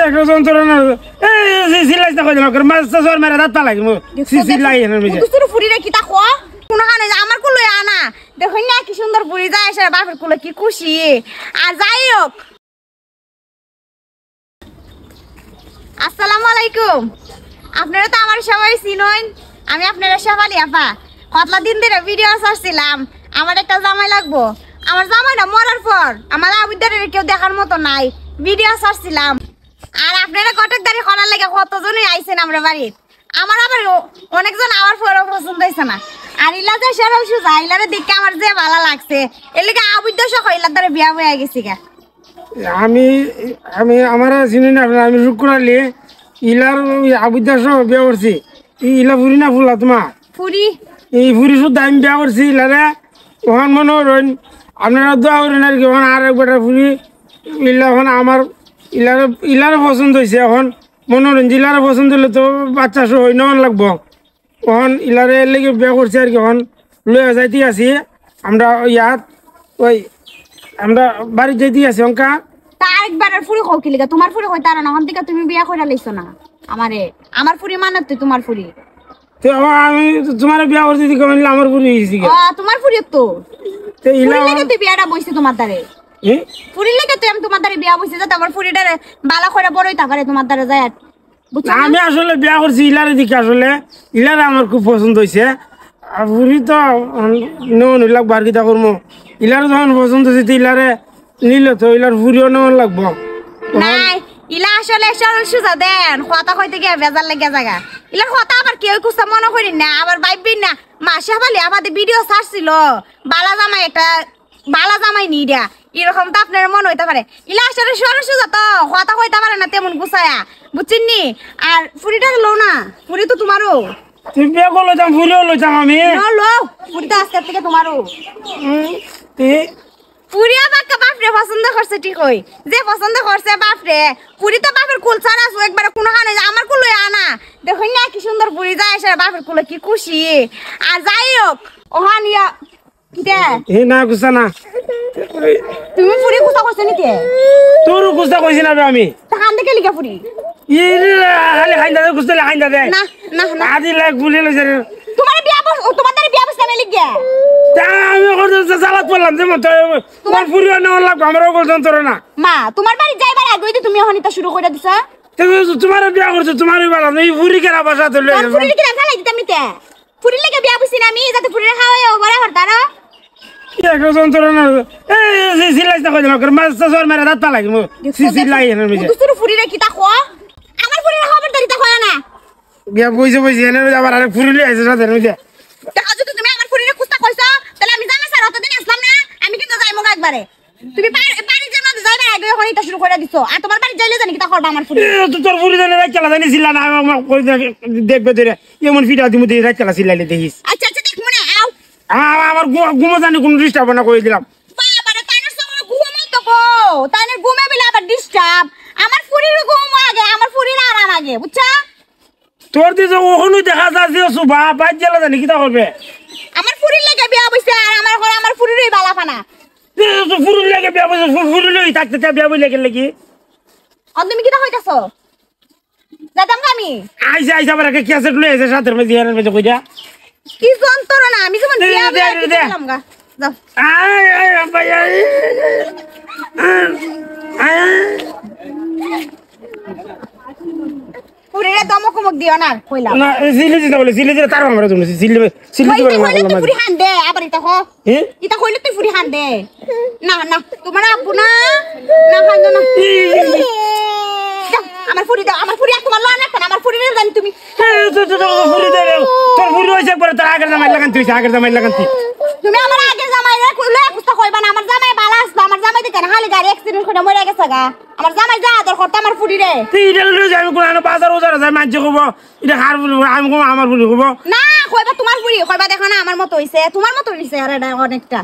একটা যন্ত্রণা এই সিলাইস না কই না কর মাছ সর মেরে দাঁত পা লাগি মো সিলাই এনে মিজে তুই ফুরি রে কি তা কো কোন কানে আমার কুলো আনা দেখো না কি সুন্দর ফুরি যায় সে বাপের কুলো কি খুশি আর যাই হোক আসসালামু আলাইকুম আপনারা তো আমার সবাই চিনেন আমি আপনারা শেফালি আপা কতলা দিন ধরে ভিডিও ছাড়ছিলাম আমার একটা জামাই লাগবো আমার জামাইটা মরার পর আমার আবিদারের কেউ দেখার মতো নাই ভিডিও ছাড়ছিলাম আর আপনারা কটকদারি করার লাগে কতজনই আইছেন আমরা বাড়ির আমার আবার অনেকজন আমার পরও পছন্দ হয়েছে না আর ইলা যে সরল সুজা ইলারে দেখে আমার যে ভালো লাগছে এর লিগে আবিদ্য সহ ইলার দ্বারা বিয়া হয়ে গেছি গা আমি আমি আমার চিনি না আমি শুক্রালি ইলার আবিদ্য সহ বিয়া করছি ইলা ফুরি না ফুলা তোমার ফুরি এই ফুরি শুদ্ধ আমি বিয়া করছি ইলারে ওখান মনে করেন আপনারা দোয়া করেন আর কি ওখানে আর একবার ফুরি ইলা ওখানে আমার ইলারে পছন্দ হয়েছে এখন মনে করেন যে ইলারে পছন্দ হলে তো বাচ্চা সহ নেওয়ান লাগবো ওখান ইলারে লেগে বিয়া করছি আর কি ওখান লয়ে যাইতে আছি আমরা ইয়াত ওই আমরা বাড়ি যাইতে আছি অঙ্কা তা আরেকবার ফুরি খাও কি লিগা তোমার ফুরি কই তারা না হন থেকে তুমি বিয়া কইরা লইছো না আমার ফুরি মানত তুই তোমার ফুরি তো আমি তোমার বিয়া করছি কি কইলে আমার ফুরি হইছি কি তোমার ফুরি তো তো ইলা লাগে তুই বিয়াটা বইছিস তোমার দ্বারে ফুরি লাগে তুই আমি তোমার দ্বারে বিয়া বইছিস যাতে আমার ফুরিটারে বালা কইরা বড়ই তা পারে তোমার দ্বারে যায় আমি আসলে বিয়া করছি ইলারে দিকে আসলে ইলারে আমার খুব পছন্দ হয়েছে আর ফুরি তো নেওয়ান হইলাক বার কিতা করবো ইলারে যখন পছন্দ হয়েছে ইলারে নিলে তো ইলার ফুরিও নেওয়ান লাগবো নাই ইলা আসলে সরল সুজা দেন কথা কইতে গিয়ে বেজার লাগে জায়গা ইলার কথা আবার কেউ কুসা মনে করেন না আবার ভাববেন না মাসে বলে আমাদের ভিডিও ছাড়ছিল বালা জামাই একটা বালা জামাই নি দিয়া এরকম তো আপনার মনে হইতে পারে ইলা আসলে সরল সুজা তো কথা কইতে পারে না তেমন গুছায়া বুঝছেন নি আর ফুরিটা লো না ফুরি তো তোমারও তুই বিয়া করলো যাম ফুরিও লইতাম আমি লো ফুরি তো আজকে থেকে তোমারও পুরিয়া বাক্কা বাপরে পছন্দ করছে ঠিক হই যে পছন্দ করছে বাপরে পুরি তো বাপের কুল ছাড়া একবার কোনো কানে আমার কুল আনা দেখুন না কি সুন্দর পুরি যায় সে বাপের কুলে কি খুশি আর যাই হোক ওহান ইয়া কিটা না গুছা না তুমি পুরি কুসা করছ নিকে তোর গুছা কইছি না আমি তাহান দেখে লিখা পুরি খালি খাইন্দা দে গুছলে খাইন্দা দে না না না আদি লাগ গুলি লইছে তোমার বিয়া তোমাদের বিয়া বসে আমি লিখা আমি করতে চালাত পড়লাম যে তোমার ফুরিও নেওয়ার লাগবে আমার ওগুলো যন্ত্রণা মা তোমার বাড়ি যাইবার আগে তুমি অহনিতা শুরু করে দিছা তোমার বিয়া করছো তোমারই বেলা এই ফুরি কেনা বাসা তো ফুরি লিখে ফেলাই দিতাম নিতে ফুরি লেগে বিয়া বসি না আমি যাতে ফুরি খাওয়াই বড় হরতারা কি একটা যন্ত্রণা এই সিলাইস না কই না কর মাছ সর মেরে দাঁত পা লাগি মো সিলাই এনে মিজে তুই ফুরি রে কি তা কো আমার ফুরি খবর দারিতা কয় না বিয়া বইছে এনে আবার আরেক ফুরি লই আইছে সাথে মিজে দেখা যদি তুমি আমার ফুরিরে কুস্তা কইছো তাহলে আমি জানা স্যার অতদিন আসলাম না আমি কিন্তু যাইমু একবারে তুমি বাড়ি যেন যাইবা আগে এখন এটা শুরু করে দিছো আর তোমার বাড়ি যাইলে জানি কি তা করবা আমার ফুরি তোর ফুরি জানে রাত চালা জানি ছিলা না কই দেখবে তোরে এমন ফিটা দিমু দে রাত চালা ছিলাইলে দেখিস আচ্ছা দেখ মনে আও আমার ঘুমো জানি কোন ডিস্টার্ব না কই দিলাম বাবা তাইনের সঙ্গে ঘুমাই তো গো তাইনের ঘুমে বিলা আবার ডিস্টার্ব আমার ফুরির ঘুম আগে আমার ফুরির আরাম আগে বুঝছো তোর দিছে ওহনু দেখা যাচ্ছে সুবা বাইর জেলা জানি কিটা করবে আমার ফুরির লাগে বিয়া বইছে আর আমার ঘরে আমার ফুরিরই বালা ফানা তো ফুরির লাগে বিয়া বইছে ফুরির লই থাকতে বিয়া বই লাগে লাগি তুমি কিটা কইতাছো যাতাম আমি আইসা আবার একটা ক্যাসেট লই আইছে সাথে মধ্যে ইয়ার মধ্যে কইরা কি যন্ত্রণা আমি যেমন বিয়া দিলাম গা যাও আয় ভাই পুরিরে দমকমক দিও না কইলা না সিলি দিতে তার আমরা তুমি সিলি দিতে কইলে তুই পুরি হান দে আবার এটা কো এটা কইলে তুই পুরি হান দে না তোমার আব্বু না খান না আমার পুরি দাও আমার পুরি তোমার লান না আমার পুরি জানি তুমি পুরি দে তোর পুরি হইছে একবার তোর আগের জামাই লাগান তুই আগের জামাই লাগান তুমি আমার আগের জামাই রে কইলে কুস্তা কইবা না আমার জামাই বালা আসলো আমার জামাই দেখেন হালি গাড়ি অ্যাক্সিডেন্ট করে মরে গেছে গা আমার জামাই যা আদর করতে আমার পুরি রে তুই এটা লই যাবি কোন বাজার ওজার যায় মাঝে কব এটা হার বলি আমি কম আমার বলি কব না কইবা তোমার পুরি কইবা দেখো না আমার মত হইছে তোমার মত হইছে আর এটা অনেকটা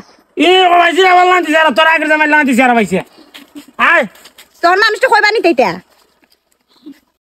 কইছি না বললাম তুই তোর আগের জামাই লাগান দিছি আর ভাইছে আয় তোর মানুষটা কইবা নি তেইটা